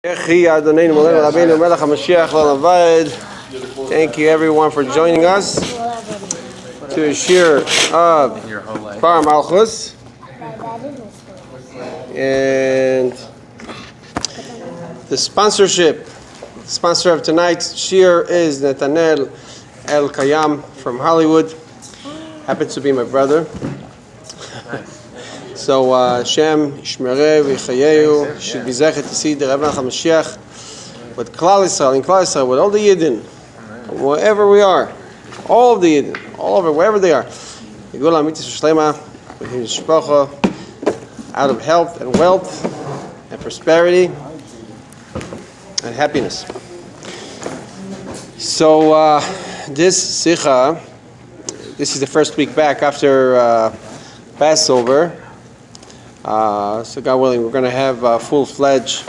Yechi, thank you everyone for joining us to a shir of Bar Malchus. And the sponsor of tonight's shir is Eyal Elkayam from Hollywood. Happens to be my brother. So Hashem Yishmereh v'Yichayehu should be zeichet to see the Rebbe HaMashiach with Klal Yisrael, with all the Yidden, wherever we are, all of the Yidden, all over, wherever they are. Yigula Mitzvah Shlema with his shpacha, out of health and wealth and prosperity and happiness. So this Sikha, this is the first week back after Passover. So God willing, we're going to have a full-fledged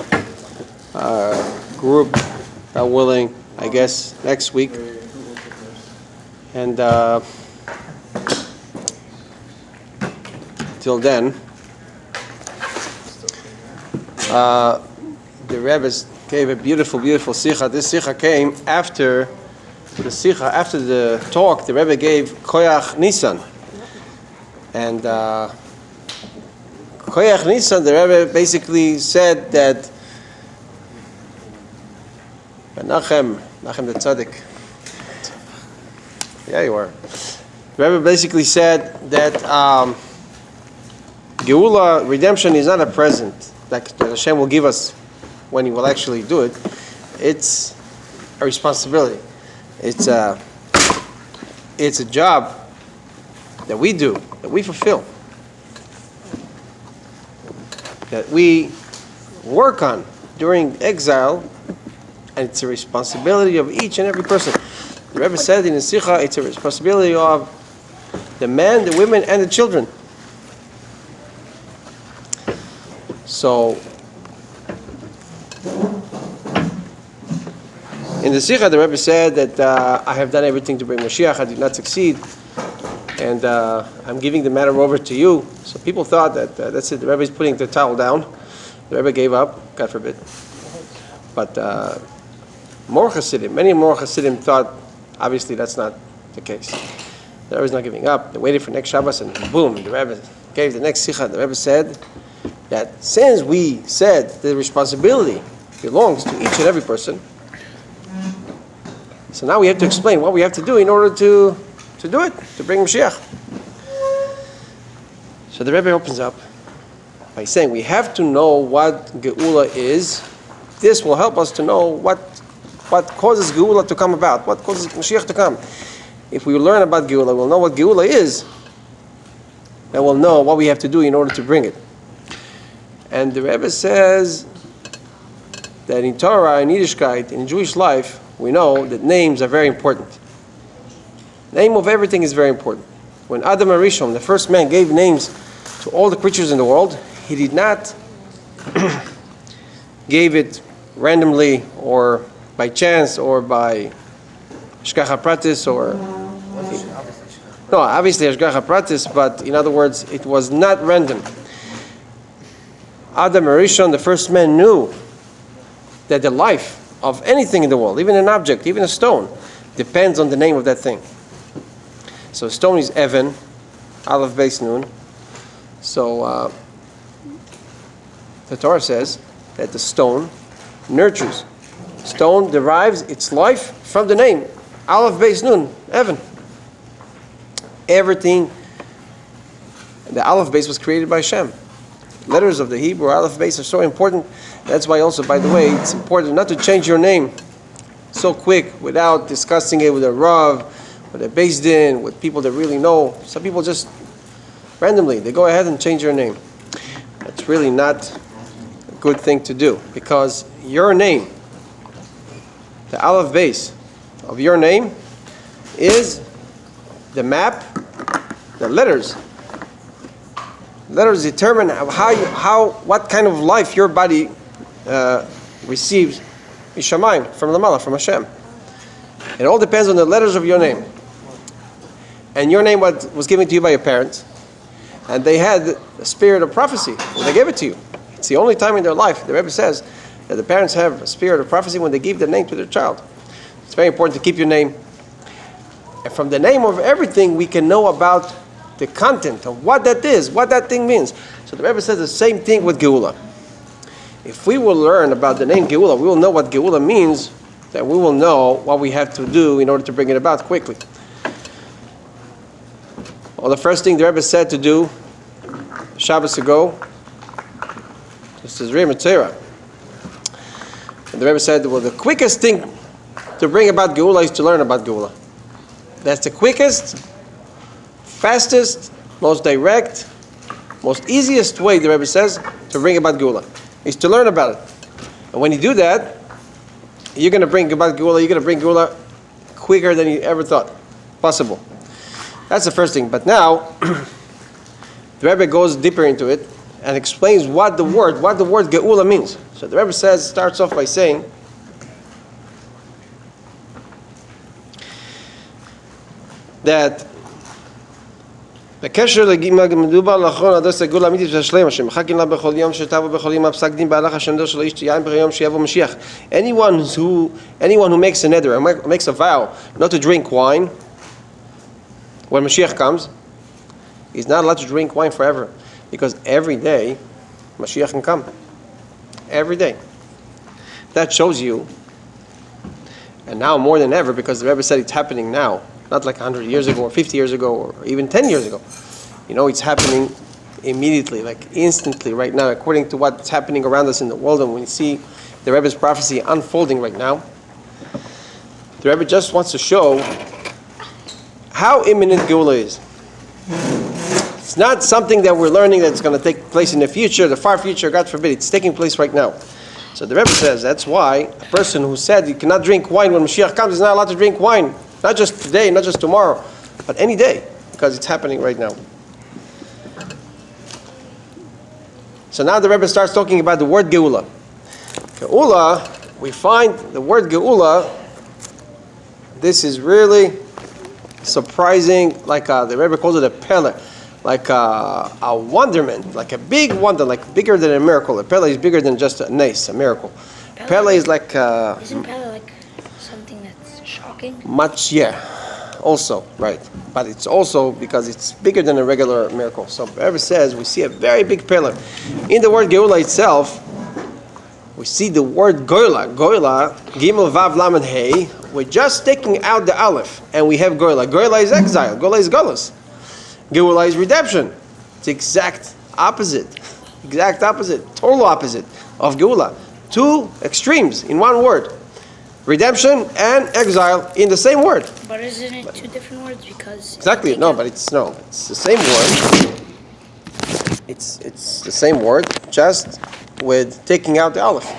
group, God willing, I guess, next week. And till then, the Rebbe gave a beautiful, beautiful sikha. This sikha came after the talk. The Rebbe gave Koyach Nisan. And Koyach Nisan, the Rebbe basically said that Nachem the Tzaddik. Yeah, you are. The Rebbe basically said that Geula, redemption, is not a present that Hashem will give us when He will actually do it. It's a responsibility. It's a job that we do, that we fulfill, that we work on during exile, and it's a responsibility of each and every person. The Rebbe said in the Sikha, it's a responsibility of the men, the women, and the children. So, in the Sikha, the Rebbe said that I have done everything to bring Mashiach, I did not succeed, and I'm giving the matter over to you. So people thought that that's it, the Rebbe is putting the towel down. The Rebbe gave up, God forbid. But many more Hasidim thought, obviously that's not the case. The Rebbe is not giving up. They waited for next Shabbos, and boom, the Rebbe gave the next Sikha. The Rebbe said that since we said the responsibility belongs to each and every person, so now we have to explain what we have to do in order to do it, to bring Mashiach. So the Rebbe opens up by saying we have to know what Geula is. This will help us to know what causes Geula to come about, what causes Mashiach to come. If we learn about Geula, we'll know what Geula is, and we'll know what we have to do in order to bring it. And the Rebbe says that in Torah, in Yiddishkeit, in Jewish life, we know that names are very important. Name of everything is very important. When Adam HaRishon, the first man, gave names to all the creatures in the world, he did not gave it randomly or by chance or by Hashgacha Pratis or... No, obviously Hashgacha Pratis, but in other words, it was not random. Adam HaRishon, the first man, knew that the life of anything in the world, even an object, even a stone, depends on the name of that thing. So stone is Evan, Aleph Beis Nun. So the Torah says that the stone nurtures. Stone derives its life from the name Aleph Beis Nun, Evan. Everything, the Aleph Beis was created by Hashem. Letters of the Hebrew Aleph Beis are so important. That's why also, by the way, it's important not to change your name so quick without discussing it with a Rav, with a Beis Din, with people that really know. Some people just randomly, they go ahead and change your name. That's really not a good thing to do, because your name, the Aleph Beis of your name, is the map, the letters. Letters determine what kind of life your body receives Mishamayim, from Lamala, from Hashem. It all depends on the letters of your name. And your name was given to you by your parents, and they had the spirit of prophecy when they gave it to you. It's the only time in their life, the Rebbe says, that the parents have a spirit of prophecy when they give the name to their child. It's very important to keep your name. And from the name of everything, we can know about the content of what that is, what that thing means. So the Rebbe says the same thing with Geula. If we will learn about the name Geula, we will know what Geula means, then we will know what we have to do in order to bring it about quickly. Well, the first thing the Rebbe said to do Shabbos ago, this is Rim Torah. And the Rebbe said, well, the quickest thing to bring about Geula is to learn about Geula. That's the quickest, fastest, most direct, most easiest way, the Rebbe says, to bring about Geula, is to learn about it. And when you do that, you're going to bring about Geula, you're going to bring Geula quicker than you ever thought possible. That's the first thing. But now, the Rebbe goes deeper into it and explains what the word Geula means. So the Rebbe starts off by saying that בקשר מדובר לאחרון הדוס הגאולה האמיתית והשלמה שמחכים לה בכל יום שתבוא בכל יום הפסק דין בהלכה השנדר של האיש יין ביום שיבוא משיח. Anyone who makes a neder, makes a vow not to drink wine when Mashiach comes, he's not allowed to drink wine forever, because every day Mashiach can come. Every day. That shows you, and now more than ever, because the Rebbe said it's happening now, not like 100 years ago or 50 years ago or even 10 years ago. It's happening immediately, like instantly right now, according to what's happening around us in the world. And when we see the Rebbe's prophecy unfolding right now, the Rebbe just wants to show how imminent Geula is. It's not something that we're learning that's going to take place in the future, the far future, God forbid. It's taking place right now. So the Rebbe says that's why a person who said you cannot drink wine when Mashiach comes is not allowed to drink wine. Not just today, not just tomorrow, but any day, because it's happening right now. So now the Rebbe starts talking about the word Geula. Geula, we find the word Geula, this is really surprising, like the Rebbe calls it a pele, like a wonderment, like a big wonder, like bigger than a miracle. A pele is bigger than just a nes, a miracle. Pele is like... Isn't pele like something that's shocking? Much, yeah. Also, right. But it's also because it's bigger than a regular miracle. So the Rebbe says we see a very big pillar. In the word Geula itself, we see the word Goyla. Goyla, Gimel Vav Lamed Hey. We're just taking out the Aleph, and we have Goyla. Goyla is exile. Goyla is Golus. Geula is redemption. It's exact opposite. Exact opposite. Total opposite of Geula. Two extremes in one word. Redemption and exile in the same word. But isn't it two different words? Because exactly, it's the same word. It's the same word, just with taking out the aleph.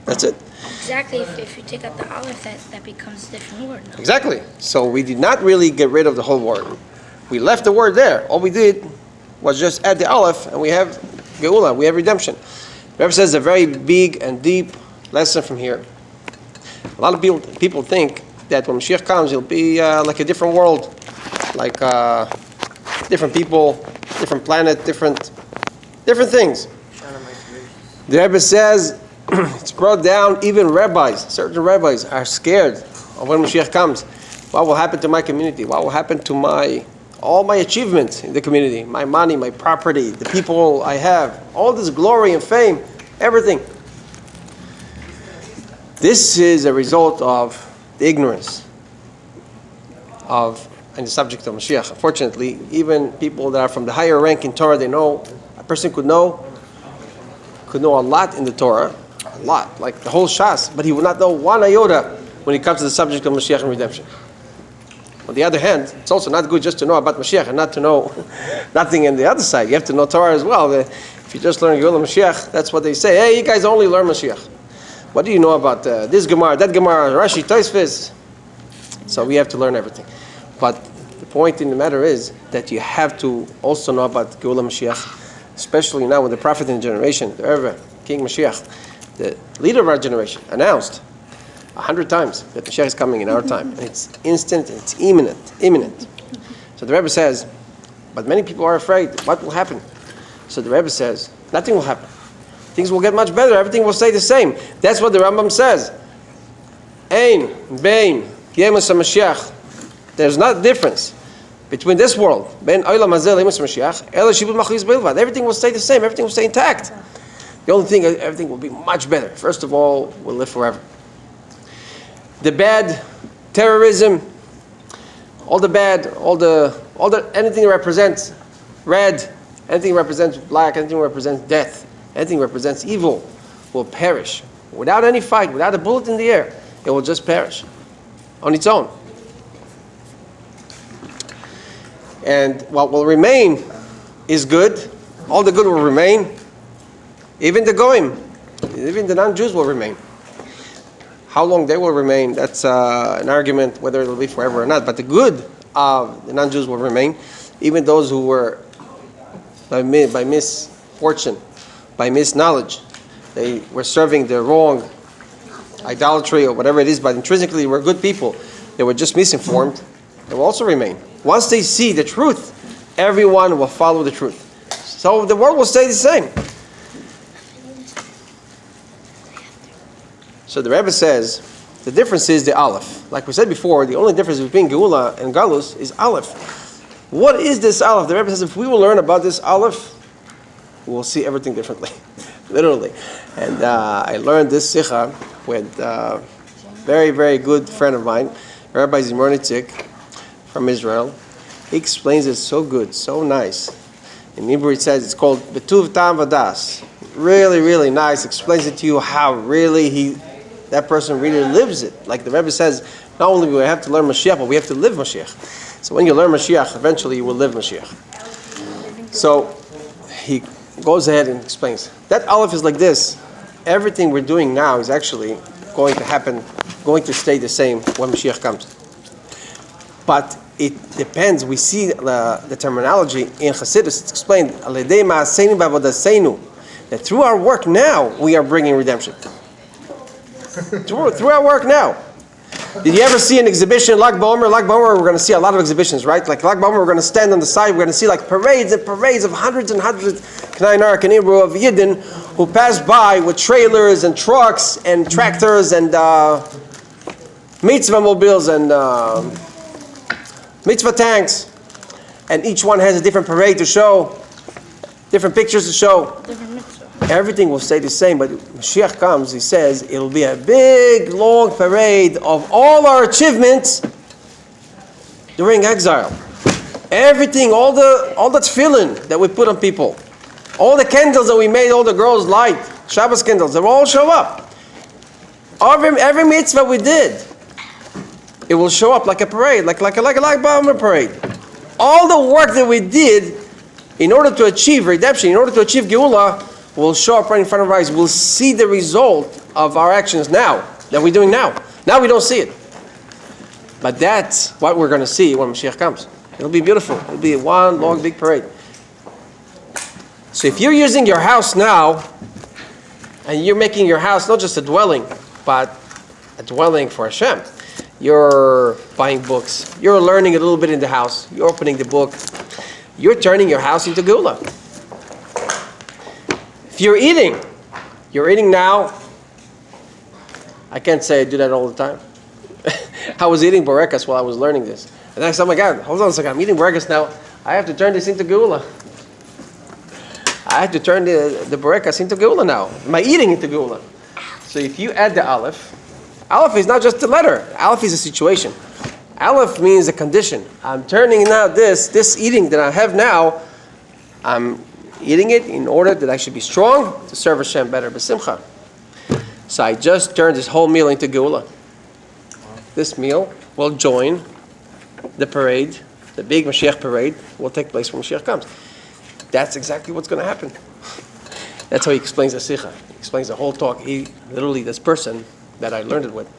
That's it. Exactly. If you take out the aleph, that becomes a different word. No? Exactly. So we did not really get rid of the whole word. We left the word there. All we did was just add the aleph, and we have geula. We have redemption. The Rebbe says a very big and deep lesson from here. A lot of people think that when Mashiach comes, it'll be like a different world, like different people, different planet, different things. The Rebbe says it's brought down. Even certain rabbis are scared of when Mashiach comes. What will happen to my community? What will happen to all my achievements in the community? My money, my property, the people I have, all this glory and fame, everything. This is a result of the ignorance and the subject of Mashiach. Unfortunately, even people that are from the higher rank in Torah, they know, a person could know a lot in the Torah, a lot, like the whole Shas, but he will not know one iota when it comes to the subject of Mashiach and redemption. On the other hand, it's also not good just to know about Mashiach and not to know nothing on the other side. You have to know Torah as well. If you just learn Geula Mashiach, that's what they say. Hey, you guys only learn Mashiach. What do you know about this Gemara, that Gemara, Rashi, Tosfos? So we have to learn everything. But the point in the matter is that you have to also know about Geula Mashiach, especially now with the prophet in the generation, the Rebbe, King Mashiach, the leader of our generation, announced 100 times that Mashiach is coming in our time. And it's instant, and it's imminent. So the Rebbe says, but many people are afraid. What will happen? So the Rebbe says, nothing will happen. Things will get much better. Everything will stay the same. That's what the Rambam says. Ein, bein, yemus HaMashiach. There's not a difference between this world. Ben olam hazeh yemus HaMashiach. Ela shibud machlis bilvad. Everything will stay the same. Everything will stay intact. The only thing, everything will be much better. First of all, we'll live forever. The bad, terrorism, all the bad, anything that represents red, anything that represents black, anything that represents death, anything that represents evil will perish. Without any fight, without a bullet in the air, it will just perish on its own. And what will remain is good. All the good will remain. Even the Goyim, even the non-Jews will remain. How long they will remain, that's an argument whether it will be forever or not. But the good of the non-Jews will remain. Even those who were, by misfortune, by misknowledge, they were serving the wrong idolatry or whatever it is, but intrinsically were good people. They were just misinformed. They will also remain. Once they see the truth, everyone will follow the truth. So the world will stay the same. So the Rebbe says, the difference is the Aleph. Like we said before, the only difference between Geula and Galus is Aleph. What is this Aleph? The Rebbe says, if we will learn about this Aleph, we will see everything differently. Literally. And I learned this Sikha with a very, very good friend of mine, Rabbi Zimornitzik from Israel. He explains it so good, so nice. In Hebrew it says it's called Betuv Tam Vadas. Really, really nice. Explains it to you how really that person really lives it. Like the Rebbe says, not only do we have to learn Mashiach, but we have to live Mashiach. So when you learn Mashiach, eventually you will live Mashiach. So he goes ahead and explains. That Aleph is like this. Everything we're doing now is actually going to happen, going to stay the same when Mashiach comes. But it depends. We see the terminology in Chassidus. It's explained, that through our work now, we are bringing redemption. through our work now. Did you ever see an exhibition like Lag BaOmer? Lag BaOmer, we're going to see a lot of exhibitions, right? Like Lag BaOmer, we're going to stand on the side, we're going to see like parades and parades of hundreds and hundreds of Yidden who pass by with trailers and trucks and tractors and mitzvah mobiles and mitzvah tanks. And each one has a different parade to show, different pictures to show. Everything will stay the same, but Mashiach comes, he says, it'll be a big, long parade of all our achievements during exile. Everything, all the tefillin that we put on people, all the candles that we made, all the girls light, Shabbos candles, they will all show up. Every mitzvah we did, it will show up like a parade, like a Lag BaOmer parade. All the work that we did in order to achieve redemption, in order to achieve Geula, will show up right in front of our eyes. We'll see the result of our actions now, that we're doing now. Now we don't see it. But that's what we're going to see when Mashiach comes. It'll be beautiful. It'll be one long big parade. So if you're using your house now, and you're making your house not just a dwelling, but a dwelling for Hashem. You're buying books. You're learning a little bit in the house. You're opening the book. You're turning your house into Geula. If you're eating now. I can't say I do that all the time. I was eating Borekas while I was learning this. And I said, oh my God, hold on a second, I'm eating Borekas now. I have to turn this into Geula. I have to turn the Borekas into Geula now. My eating into Geula. So if you add the Aleph is not just a letter. Aleph is a situation. Aleph means a condition. I'm turning now this eating that I have now, I'm eating it in order that I should be strong to serve Hashem better. B'simcha. So I just turned this whole meal into Geula. This meal will join the parade, the big Mashiach parade will take place when Mashiach comes. That's exactly what's going to happen. That's how he explains the Sikha. He explains the whole talk. He literally, this person that I learned it with,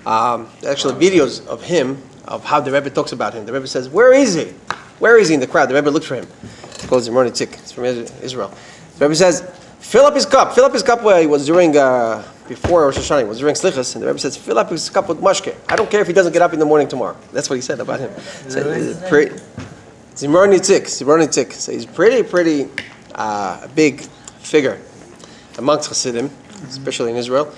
actually videos of him, of how the Rebbe talks about him. The Rebbe says, where is he? Where is he in the crowd? The Rebbe looks for him. It's called Zimroni Tzik. It's from Israel. The Rebbe says, fill up his cup. Fill up his cup where he was during, before Rosh Hashanah, he was during Slichas, and the Rebbe says, fill up his cup with mashke. I don't care if he doesn't get up in the morning tomorrow. That's what he said about him. Zimroni Tzik. So he's pretty big figure. amongst Hasidim, especially in Israel.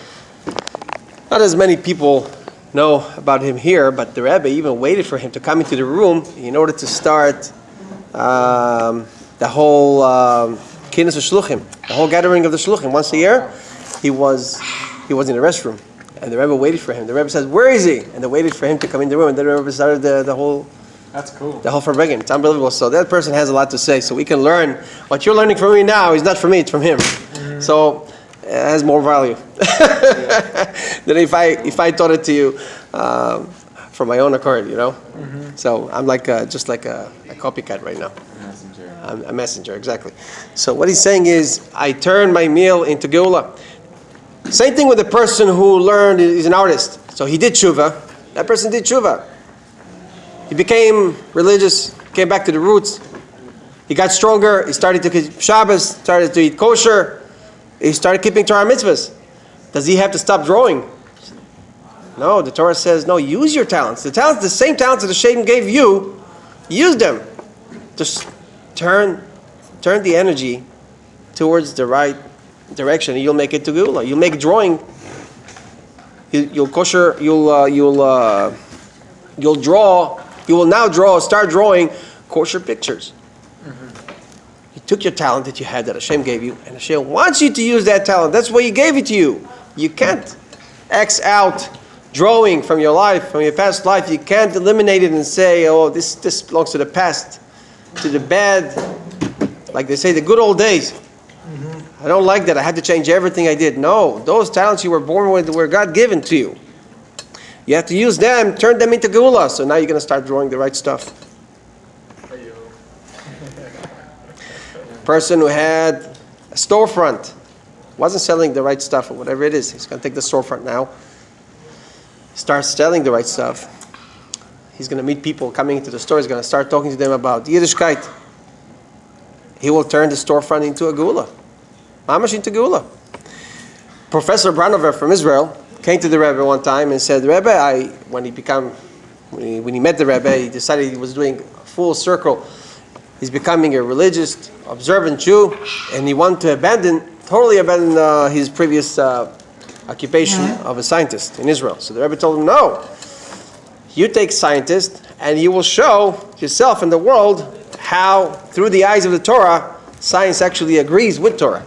Not as many people know about him here, but the Rebbe even waited for him to come into the room in order to start the whole Kiddush Shluchim, the whole gathering of the Shluchim. Once a year, he was in the restroom, and the Rebbe waited for him. The Rebbe says, "Where is he?" And they waited for him to come in the room, and then the Rebbe started the whole. That's cool. The whole Farbrengen. It's unbelievable. So that person has a lot to say. So we can learn what you're learning from me now is not from me; it's from him. So it has more value than if I taught it to you from my own accord. So I'm just like a copycat right now. Messenger. I'm a messenger, exactly. So what he's saying is, I turn my meal into geula. Same thing with the person who learned is an artist. So he did tshuva. That person did tshuva. He became religious, came back to the roots. He got stronger. He started to keep Shabbos, started to eat kosher. He started keeping Torah mitzvahs. Does he have to stop drawing? No, the Torah says, no, use your talents. The same talents that Hashem gave you, use them. Just turn the energy towards the right direction, and you'll make it to Geula. You'll make drawing. You'll kosher. You'll draw. You will now start drawing kosher pictures. You took your talent that you had, that Hashem gave you, and Hashem wants you to use that talent. That's why He gave it to you. You can't X out drawing from your life, from your past life. You can't eliminate it and say, oh, this belongs to the past, to the bad, like they say, the good old days. I don't like that. I had to change everything I did. No, those talents you were born with were God given to you. You have to use them, turn them into geula. So now you're going to start drawing the right stuff. Person who had a storefront, wasn't selling the right stuff or whatever it is. He's going to take the storefront now, start selling the right stuff. He's going to meet people coming into the store. He's going to start talking to them about Yiddishkeit. He will turn the storefront into a geula. Mamash into geula. Professor Branover from Israel came to the Rebbe one time and said, Rebbe, when he met the Rebbe, he decided he was doing a full circle. He's becoming a religious, observant Jew, and he wanted to totally abandon his previous occupation of a scientist in Israel. So the Rebbe told him, no, you take scientist, and you will show yourself in the world how, through the eyes of the Torah, science actually agrees with Torah.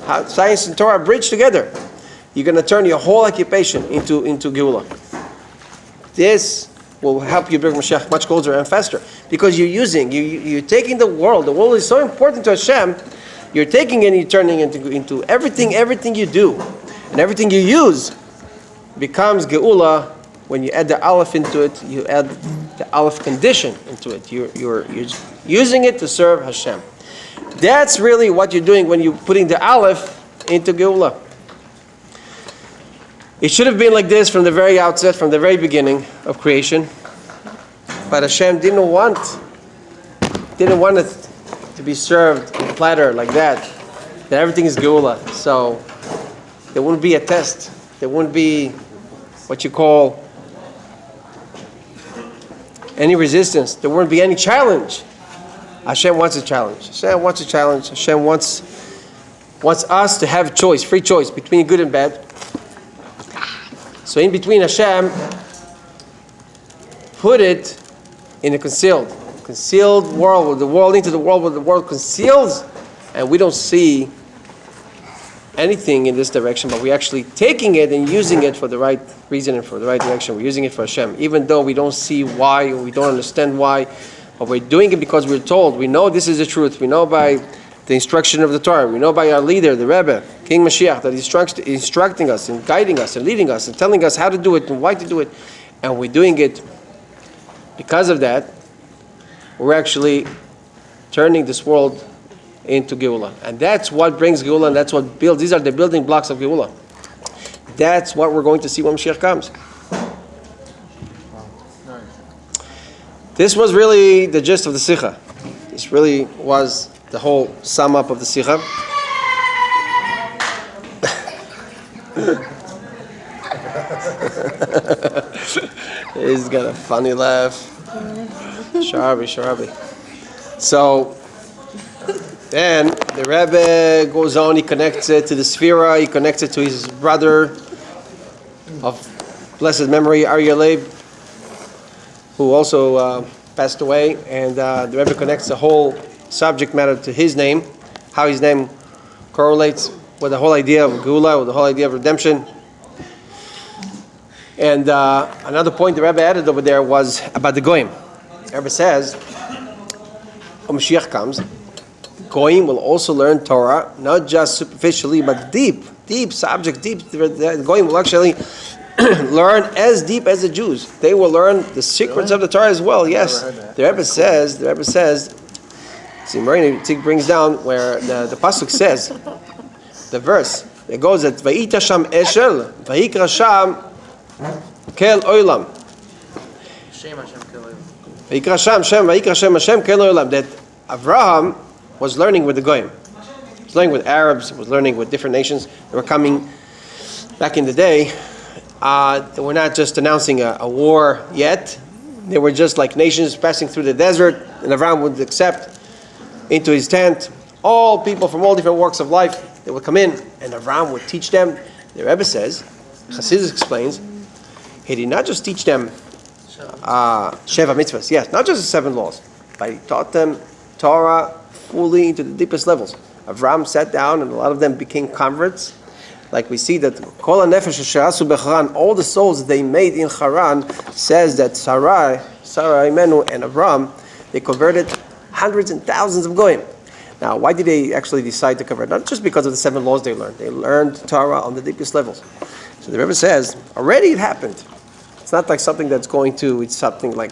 How science and Torah bridge together. You're going to turn your whole occupation into geula. This will help you bring Mashiach much closer and faster, because you're taking the world. The world is so important to Hashem. You're taking it and you're turning it into everything you do and everything you use becomes geula. When you add the aleph into it, you add the aleph condition into it. You're using it to serve Hashem. That's really what you're doing when you're putting the aleph into geula. It should have been like this from the very outset, from the very beginning of creation. But Hashem didn't want it to be served on a platter like that everything is geula. So there wouldn't be a test. There wouldn't be what you call any resistance. There wouldn't be any challenge. Hashem wants a challenge. Hashem wants a challenge. Hashem wants us to have choice, free choice between good and bad. So in between, Hashem put it in a concealed world, with the world into the world, where the world conceals, and we don't see anything in this direction, but we're actually taking it and using it for the right reason and for the right direction. We're using it for Hashem, even though we don't see why, or we don't understand why, but we're doing it because we're told. We know this is the truth. We know by the instruction of the Torah. We know by our leader, the Rebbe, King Mashiach, that he's instructing us and guiding us and leading us and telling us how to do it and why to do it. And we're doing it because of that. We're actually turning this world into geula. And that's what brings geula, and that's what builds. These are the building blocks of geula. That's what we're going to see when Mashiach comes. This was really the gist of the Sikha. This really was the whole sum up of the Sikha. He's got a funny laugh. Sharabi. So Then the Rebbe goes on, he connects it to the Sphira, he connects it to his brother of blessed memory, Eyal Elkayam, who also passed away. And the Rebbe connects the whole subject matter to his name, how his name correlates with the whole idea of Geula, with the whole idea of redemption. And another point the Rebbe added over there was about the Goyim. The Rebbe says, when Mashiach comes, Goyim will also learn Torah, not just superficially, but deep subject, deep. The Goyim will actually learn as deep as the Jews. They will learn the secrets of the Torah as well. Yes, the Rebbe says. See, Marina brings down where the pasuk says, the verse. It goes that Vayita Sham Eshel, Vayikra Sham Kel Olam. Vayikra Sham Hashem Kel Olam. That Avraham was learning with the Goyim. He was learning with Arabs, he was learning with different nations that were coming back in the day. They were not just announcing a war yet. They were just like nations passing through the desert, and Avraham would accept into his tent all people from all different walks of life. They would come in, and Avraham would teach them. The Rebbe says, Chassidus explains, he did not just teach them Sheva Mitzvahs, yes, not just the 7 laws, but he taught them Torah fully into the deepest levels. Avraham sat down, and a lot of them became converts. Like we see that Kol HaNefesh Sherasu B'Charan, all the souls they made in Haran, says that Sarah Imenu and Avraham, they converted hundreds and thousands of Goyim. Now, why did they actually decide to convert? Not just because of the 7 laws they learned. They learned Torah on the deepest levels. So the Rebbe says, already it happened. It's not like something that's it's something like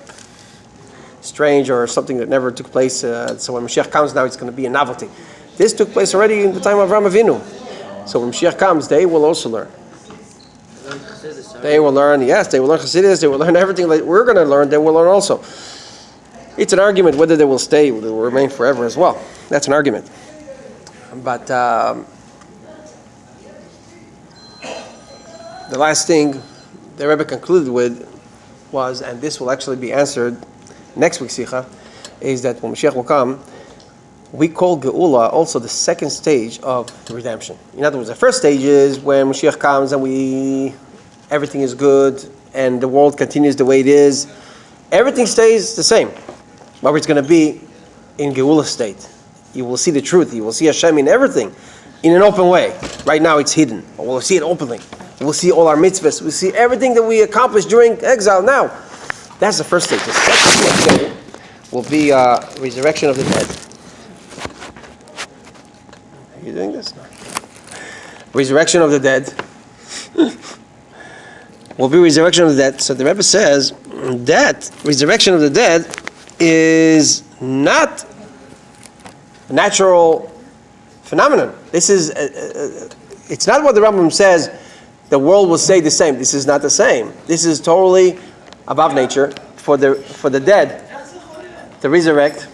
strange or something that never took place. So when Mashiach comes now, it's going to be a novelty. This took place already in the time of Avraham Avinu. So when Mashiach comes, they will also learn. They will learn, yes, they will learn Chassidus, they will learn everything that we're going to learn, they will learn also. It's an argument whether they will stay, whether they will remain forever as well. That's an argument. But the last thing the Rebbe concluded with was, and this will actually be answered next week's Sikha, is that when Mashiach will come, we call Geula also the second stage of redemption. In other words, the first stage is when Mashiach comes and everything is good and the world continues the way it is. Everything stays the same. But it's going to be in Geula state. You will see the truth. You will see Hashem in everything in an open way. Right now it's hidden. But we'll see it openly. We'll see all our mitzvahs. We'll see everything that we accomplished during exile now. That's the first stage. The second stage will be resurrection of the dead. Are you doing this? Resurrection of the dead. Will be resurrection of the dead. So the Rebbe says that resurrection of the dead is not a natural phenomenon. This is, it's not what the Rambam says, the world will stay the same. This is not the same. This is totally above nature for the dead to resurrect.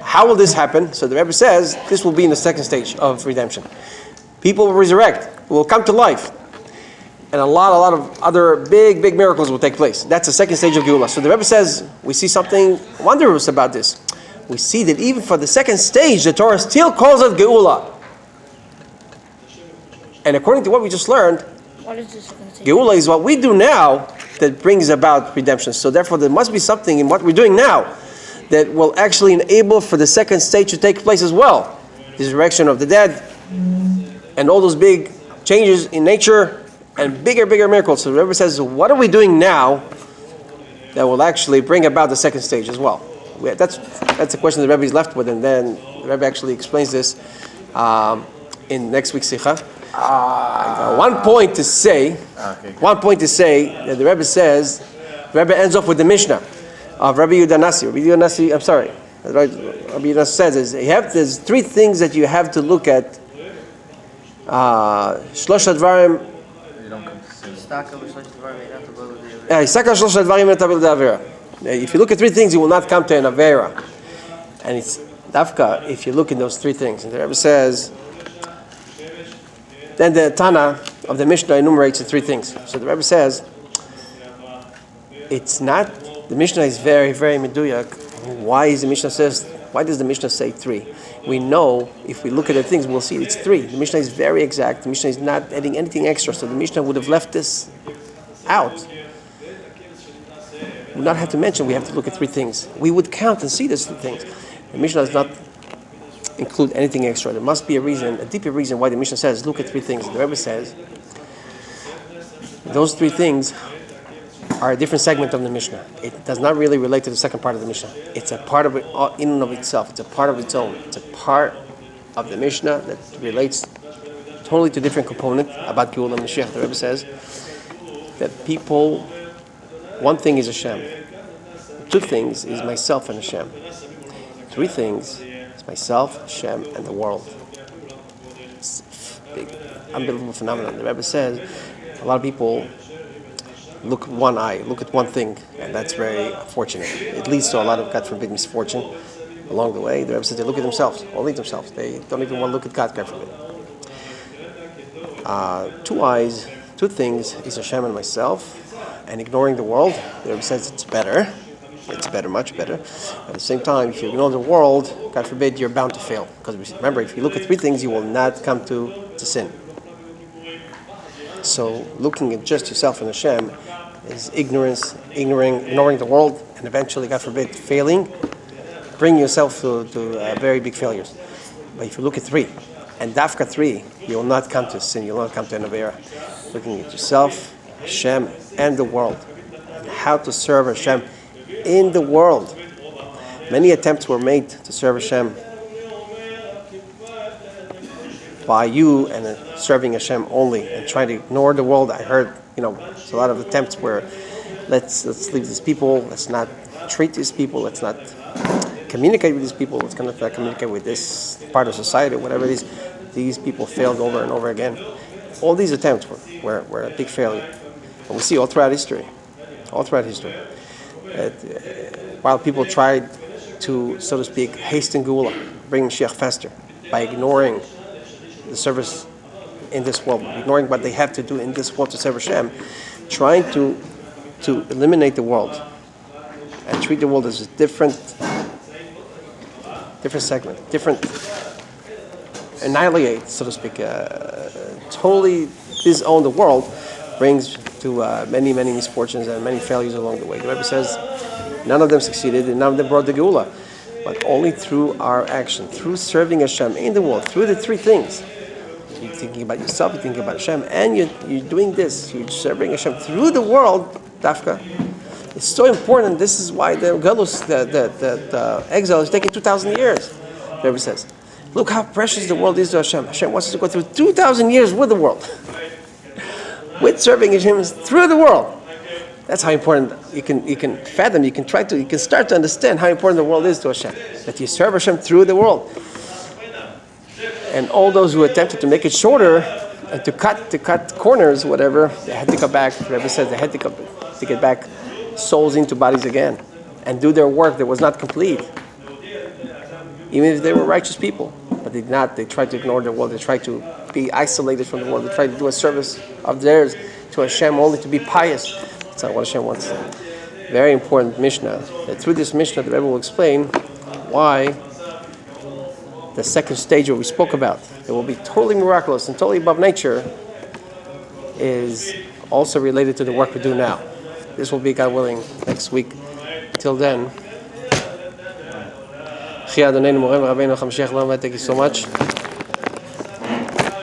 How will this happen? So the Rebbe says this will be in the second stage of redemption. People will resurrect, will come to life. And a lot of other big miracles will take place. That's the second stage of Geula. So the Rebbe says, we see something wondrous about this. We see that even for the second stage, the Torah still calls it Geula. And according to what we just learned, What is this second stage? Geula is what we do now that brings about redemption. So therefore, there must be something in what we're doing now that will actually enable for the second stage to take place as well. The resurrection of the dead and all those big changes in nature and bigger miracles. So the Rebbe says, what are we doing now that will actually bring about the second stage as well? That's the question the Rebbe is left with, and then the Rebbe actually explains this in next week's Sikha. One point to say that the Rebbe says, the Rebbe ends off with the Mishnah of Rabbi Yehuda Nasi. Rabbi Yehuda says, there's 3 things that you have to look at. Shlosha Dvarim. If you look at 3 things, you will not come to an Avera. And it's Dafka if you look in those 3 things. And the Rebbe says, then the Tana of the Mishnah enumerates the 3 things. So the Rebbe says, it's not, the Mishnah is very, very meduyak. Why is the Mishnah says Why does the Mishnah say 3? We know, if we look at the things, we'll see it's 3. The Mishnah is very exact. The Mishnah is not adding anything extra, so the Mishnah would have left this out. We would not have to mention we have to look at 3 things. We would count and see these 3 things. The Mishnah does not include anything extra. There must be a reason, a deeper reason why the Mishnah says look at 3 things. The Rebbe says those 3 things are a different segment of the Mishnah. It does not really relate to the second part of the Mishnah. It's a part of it in and of itself. It's a part of its own. It's a part of the Mishnah that relates totally to a different component about Geula Mashiach. The Rebbe says that people, one thing is Hashem. 2 things is myself and Hashem. 3 things is myself, Hashem, and the world. It's a big, unbelievable phenomenon. The Rebbe says a lot of people look one eye, look at one thing, and that's very fortunate. It leads to a lot of, God forbid, misfortune along the way. The Rebbe says they look at themselves, only themselves. They don't even want to look at God, God forbid. 2 eyes, 2 things is Hashem and myself, and ignoring the world. The Rebbe says it's better. It's better, much better. At the same time, if you ignore the world, God forbid, you're bound to fail. Because remember, if you look at 3 things, you will not come to sin. So looking at just yourself and Hashem is ignoring the world, and eventually, God forbid, failing, bring yourself to very big failures. But if you look at 3, and dafka 3, you will not come to sin, you will not come to an avera. Looking at yourself, Hashem, and the world, and how to serve Hashem in the world. Many attempts were made to serve Hashem by you and serving Hashem only, and trying to ignore the world. I heard, there's a lot of attempts where let's leave these people, let's not treat these people, let's not communicate with these people, let's not communicate with this part of society, whatever it is. These people failed over and over again. All these attempts were a big failure. And we see all throughout history. While people tried to, so to speak, hasten Geula, bring Mashiach faster, by ignoring the service in this world, ignoring what they have to do in this world to serve Hashem, trying to eliminate the world and treat the world as a different segment, annihilate, so to speak, totally disown the world, brings to many misfortunes and many failures along the way. The Rebbe says none of them succeeded and none of them brought the Geula, but only through our action, through serving Hashem in the world, through the 3 things. You're thinking about yourself, you're thinking about Hashem, and you're doing this, you're serving Hashem through the world, dafka. It's so important. This is why the galus, the exile is taking 2,000 years. The Rebbe says, look how precious the world is to Hashem. Hashem wants us to go through 2,000 years with the world. With serving Hashem through the world. That's how important you can fathom, you can start to understand how important the world is to Hashem. That you serve Hashem through the world. And all those who attempted to make it shorter and to cut corners, whatever, they had to come back. The Rebbe says they had to get back souls into bodies again and do their work that was not complete. Even if they were righteous people. But they did not. They tried to ignore the world. They tried to be isolated from the world. They tried to do a service of theirs to Hashem only to be pious. That's not what Hashem wants. Very important Mishnah. That through this Mishnah, the Rebbe will explain why the second stage that we spoke about, it will be totally miraculous and totally above nature, is also related to the work we do now. This will be, God willing, next week. Till then, thank you so much.